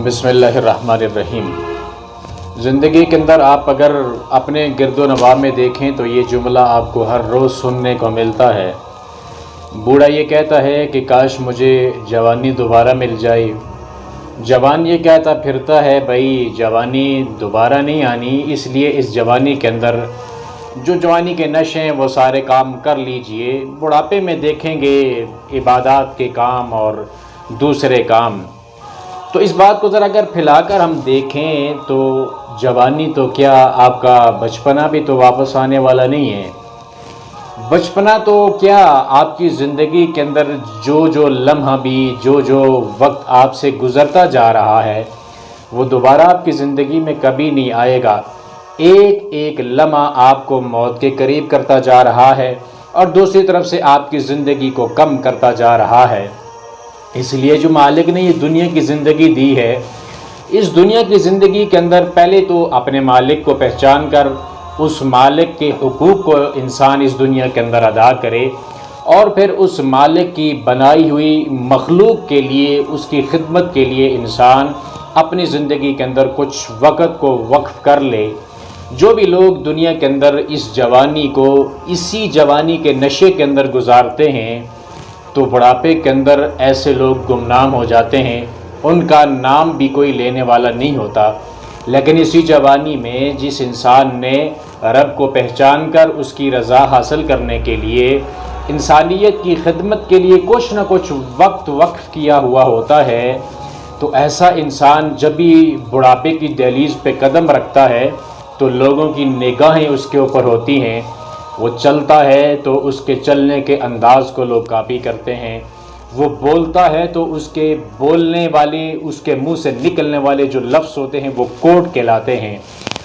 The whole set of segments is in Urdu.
بسم اللہ الرحمن الرحیم۔ زندگی کے اندر آپ اگر اپنے گرد و نواح میں دیکھیں تو یہ جملہ آپ کو ہر روز سننے کو ملتا ہے۔ بوڑھا یہ کہتا ہے کہ کاش مجھے جوانی دوبارہ مل جائے۔ جوان یہ کہتا پھرتا ہے بھائی جوانی دوبارہ نہیں آنی، اس لیے اس جوانی کے اندر جو جوانی کے نشے ہیں وہ سارے کام کر لیجئے، بڑھاپے میں دیکھیں گے عبادات کے کام اور دوسرے کام۔ تو اس بات کو ذرا اگر پھیلا کر ہم دیکھیں تو جوانی تو کیا، آپ کا بچپنا بھی تو واپس آنے والا نہیں ہے۔ بچپنا تو کیا، آپ کی زندگی کے اندر جو لمحہ بھی جو وقت آپ سے گزرتا جا رہا ہے وہ دوبارہ آپ کی زندگی میں کبھی نہیں آئے گا۔ ایک ایک لمحہ آپ کو موت کے قریب کرتا جا رہا ہے اور دوسری طرف سے آپ کی زندگی کو کم کرتا جا رہا ہے۔ اس لیے جو مالک نے یہ دنیا کی زندگی دی ہے، اس دنیا کی زندگی کے اندر پہلے تو اپنے مالک کو پہچان کر اس مالک کے حقوق کو انسان اس دنیا کے اندر ادا کرے، اور پھر اس مالک کی بنائی ہوئی مخلوق کے لیے، اس کی خدمت کے لیے انسان اپنی زندگی کے اندر کچھ وقت کو وقف کر لے۔ جو بھی لوگ دنیا کے اندر اس جوانی کو اسی جوانی کے نشے کے اندر گزارتے ہیں تو بڑھاپے کے اندر ایسے لوگ گمنام ہو جاتے ہیں، ان کا نام بھی کوئی لینے والا نہیں ہوتا۔ لیکن اسی جوانی میں جس انسان نے رب کو پہچان کر اس کی رضا حاصل کرنے کے لیے انسانیت کی خدمت کے لیے کچھ نہ کچھ وقت وقف کیا ہوا ہوتا ہے، تو ایسا انسان جب بھی بڑھاپے کی دہلیز پہ قدم رکھتا ہے تو لوگوں کی نگاہیں اس کے اوپر ہوتی ہیں۔ وہ چلتا ہے تو اس کے چلنے کے انداز کو لوگ کاپی کرتے ہیں، وہ بولتا ہے تو اس کے بولنے والے، اس کے منہ سے نکلنے والے جو لفظ ہوتے ہیں وہ کوڈ کہلاتے ہیں،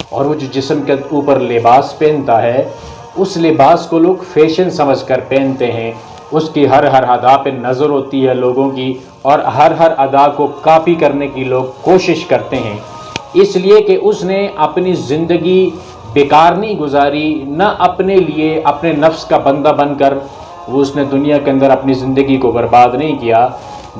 اور وہ جو جسم کے اوپر لباس پہنتا ہے اس لباس کو لوگ فیشن سمجھ کر پہنتے ہیں۔ اس کی ہر ادا پہ نظر ہوتی ہے لوگوں کی، اور ہر ادا کو کاپی کرنے کی لوگ کوشش کرتے ہیں، اس لیے کہ اس نے اپنی زندگی بیکار نہیں گزاری، نہ اپنے لیے اپنے نفس کا بندہ بن کر وہ اس نے دنیا کے اندر اپنی زندگی کو برباد نہیں کیا،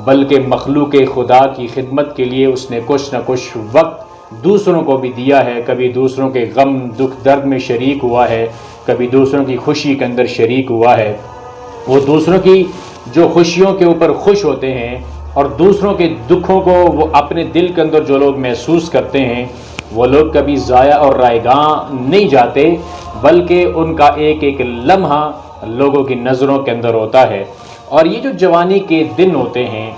بلکہ مخلوق خدا کی خدمت کے لیے اس نے کچھ نہ کچھ وقت دوسروں کو بھی دیا ہے۔ کبھی دوسروں کے غم دکھ درد میں شریک ہوا ہے، کبھی دوسروں کی خوشی کے اندر شریک ہوا ہے۔ وہ دوسروں کی جو خوشیوں کے اوپر خوش ہوتے ہیں اور دوسروں کے دکھوں کو وہ اپنے دل کے اندر جو لوگ محسوس کرتے ہیں، وہ لوگ کبھی ضائع اور رائگاں نہیں جاتے، بلکہ ان کا ایک ایک لمحہ لوگوں کی نظروں کے اندر ہوتا ہے۔ اور یہ جو جوانی کے دن ہوتے ہیں،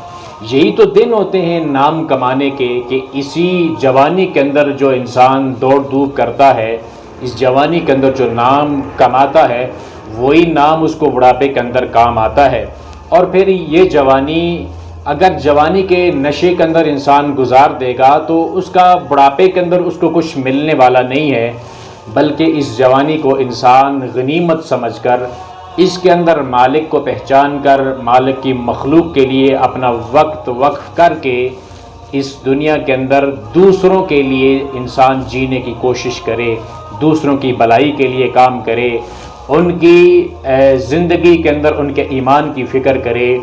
یہی تو دن ہوتے ہیں نام کمانے کے، کہ اسی جوانی کے اندر جو انسان دوڑ دھوپ کرتا ہے، اس جوانی کے اندر جو نام کماتا ہے، وہی نام اس کو بڑھاپے کے اندر کام آتا ہے۔ اور پھر یہ جوانی، اگر جوانی کے نشے کے اندر انسان گزار دے گا تو اس کا بڑھاپے کے اندر اس کو کچھ ملنے والا نہیں ہے، بلکہ اس جوانی کو انسان غنیمت سمجھ کر، اس کے اندر مالک کو پہچان کر، مالک کی مخلوق کے لیے اپنا وقت وقف کر کے اس دنیا کے اندر دوسروں کے لیے انسان جینے کی کوشش کرے، دوسروں کی بھلائی کے لیے کام کرے، ان کی زندگی کے اندر ان کے ایمان کی فکر کرے،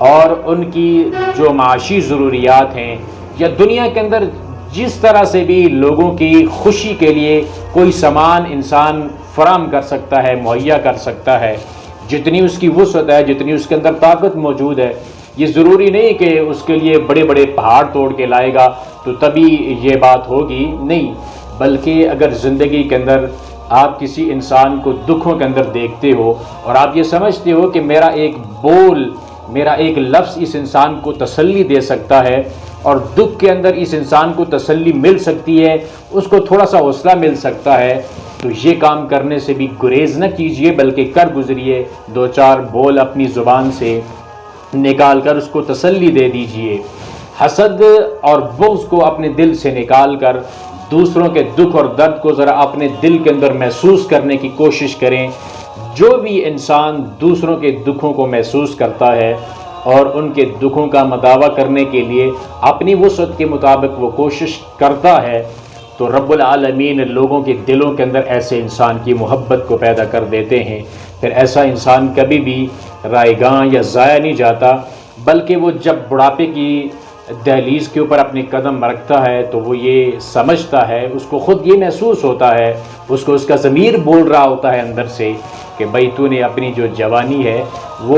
اور ان کی جو معاشی ضروریات ہیں یا دنیا کے اندر جس طرح سے بھی لوگوں کی خوشی کے لیے کوئی سامان انسان فراہم کر سکتا ہے، مہیا کر سکتا ہے، جتنی اس کی وسعت ہے، جتنی اس کے اندر طاقت موجود ہے۔ یہ ضروری نہیں کہ اس کے لیے بڑے بڑے پہاڑ توڑ کے لائے گا تو تبھی یہ بات ہوگی، نہیں، بلکہ اگر زندگی کے اندر آپ کسی انسان کو دکھوں کے اندر دیکھتے ہو اور آپ یہ سمجھتے ہو کہ میرا ایک بول، میرا ایک لفظ اس انسان کو تسلی دے سکتا ہے، اور دکھ کے اندر اس انسان کو تسلی مل سکتی ہے، اس کو تھوڑا سا حوصلہ مل سکتا ہے، تو یہ کام کرنے سے بھی گریز نہ کیجئے، بلکہ کر گزریے، دو چار بول اپنی زبان سے نکال کر اس کو تسلی دے دیجئے۔ حسد اور بغض کو اپنے دل سے نکال کر دوسروں کے دکھ اور درد کو ذرا اپنے دل کے اندر محسوس کرنے کی کوشش کریں۔ جو بھی انسان دوسروں کے دکھوں کو محسوس کرتا ہے اور ان کے دکھوں کا مداوع کرنے کے لیے اپنی وسعت کے مطابق وہ کوشش کرتا ہے، تو رب العالمین لوگوں کے دلوں کے اندر ایسے انسان کی محبت کو پیدا کر دیتے ہیں۔ پھر ایسا انسان کبھی بھی رائگاں یا ضائع نہیں جاتا، بلکہ وہ جب بڑھاپے کی دہلیز کے اوپر اپنے قدم رکھتا ہے تو وہ یہ سمجھتا ہے، اس کو خود یہ محسوس ہوتا ہے، اس کو اس کا ضمیر بول رہا ہوتا ہے اندر سے کہ بھائی تو نے اپنی جو جوانی ہے وہ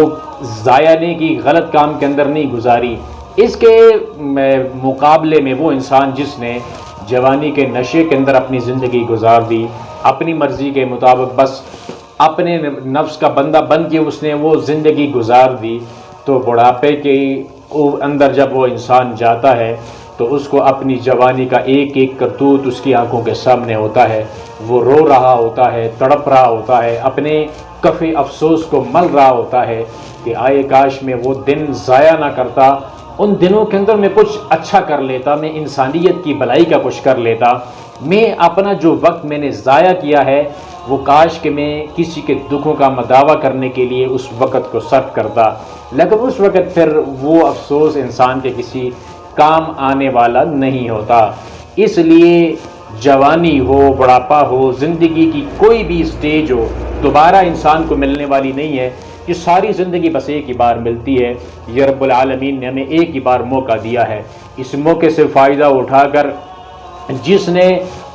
ضائع نہیں کی، غلط کام کے اندر نہیں گزاری۔ اس کے مقابلے میں وہ انسان جس نے جوانی کے نشے کے اندر اپنی زندگی گزار دی، اپنی مرضی کے مطابق بس اپنے نفس کا بندہ بن کے اس نے وہ زندگی گزار دی، تو بڑھاپے کے اندر جب وہ انسان جاتا ہے تو اس کو اپنی جوانی کا ایک ایک کرتوت اس کی آنکھوں کے سامنے ہوتا ہے، وہ رو رہا ہوتا ہے، تڑپ رہا ہوتا ہے، اپنے کفِ افسوس کو مل رہا ہوتا ہے کہ آئے کاش میں وہ دن ضائع نہ کرتا، ان دنوں کے اندر میں کچھ اچھا کر لیتا، میں انسانیت کی بھلائی کا کچھ کر لیتا، میں اپنا جو وقت میں نے ضائع کیا ہے وہ کاش کہ میں کسی کے دکھوں کا مداوع کرنے کے لیے اس وقت کو صرف کرتا، لیکن اس وقت پھر وہ افسوس انسان کے کسی کام آنے والا نہیں ہوتا۔ اس لیے جوانی ہو، بڑھاپا ہو، زندگی کی کوئی بھی سٹیج ہو، دوبارہ انسان کو ملنے والی نہیں ہے، یہ ساری زندگی بس ایک ہی بار ملتی ہے۔ یہ رب العالمین نے ہمیں ایک ہی بار موقع دیا ہے، اس موقع سے فائدہ اٹھا کر جس نے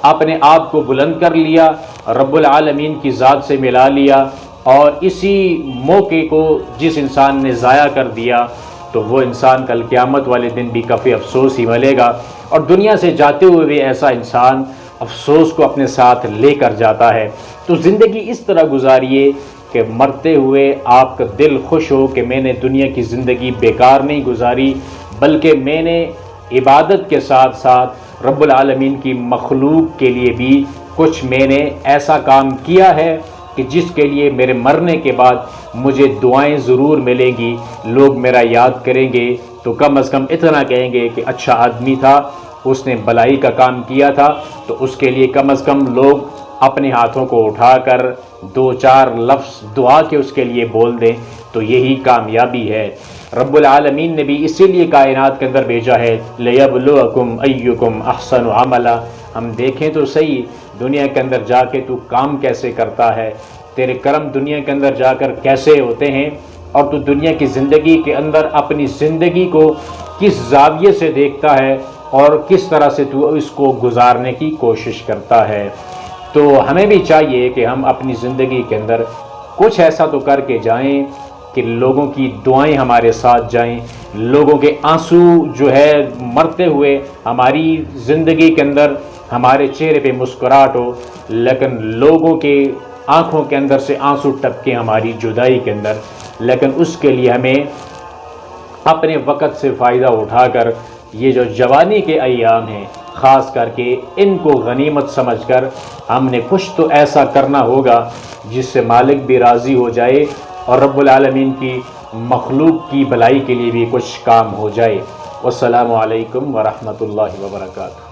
اپنے آپ کو بلند کر لیا، رب العالمین کی ذات سے ملا لیا، اور اسی موقع کو جس انسان نے ضائع کر دیا تو وہ انسان کل قیامت والے دن بھی کافی افسوس ہی ملے گا، اور دنیا سے جاتے ہوئے بھی ایسا انسان افسوس کو اپنے ساتھ لے کر جاتا ہے۔ تو زندگی اس طرح گزاریے کہ مرتے ہوئے آپ کا دل خوش ہو کہ میں نے دنیا کی زندگی بیکار نہیں گزاری، بلکہ میں نے عبادت کے ساتھ ساتھ رب العالمین کی مخلوق کے لیے بھی کچھ میں نے ایسا کام کیا ہے کہ جس کے لیے میرے مرنے کے بعد مجھے دعائیں ضرور ملیں گی، لوگ میرا یاد کریں گے تو کم از کم اتنا کہیں گے کہ اچھا آدمی تھا، اس نے بھلائی کا کام کیا تھا، تو اس کے لیے کم از کم لوگ اپنے ہاتھوں کو اٹھا کر دو چار لفظ دعا کے اس کے لیے بول دیں، تو یہی کامیابی ہے۔ رب العالمین نے بھی اسی لیے کائنات کے اندر بھیجا ہے لِيَبْلُوَكُمْ أَيُّكُمْ أَحْسَنُ عَمَلًا۔ ہم دیکھیں تو صحیح دنیا کے اندر جا کے تو کام کیسے کرتا ہے، تیرے کرم دنیا کے اندر جا کر کیسے ہوتے ہیں، اور تو دنیا کی زندگی کے اندر اپنی زندگی کو کس زاویے سے دیکھتا ہے اور کس طرح سے تو اس کو گزارنے کی کوشش کرتا ہے۔ تو ہمیں بھی چاہیے کہ ہم اپنی زندگی کے اندر کچھ ایسا تو کر کے جائیں کہ لوگوں کی دعائیں ہمارے ساتھ جائیں، لوگوں کے آنسو جو ہے مرتے ہوئے ہماری زندگی کے اندر ہمارے چہرے پہ مسکراہٹ ہو، لیکن لوگوں کے آنکھوں کے اندر سے آنسو ٹپکے ہماری جدائی کے اندر۔ لیکن اس کے لیے ہمیں اپنے وقت سے فائدہ اٹھا کر یہ جو جوانی کے ایام ہیں خاص کر کے ان کو غنیمت سمجھ کر ہم نے کچھ تو ایسا کرنا ہوگا جس سے مالک بھی راضی ہو جائے اور رب العالمین کی مخلوق کی بھلائی کے لیے بھی کچھ کام ہو جائے۔ والسلام علیکم ورحمۃ اللہ وبرکاتہ۔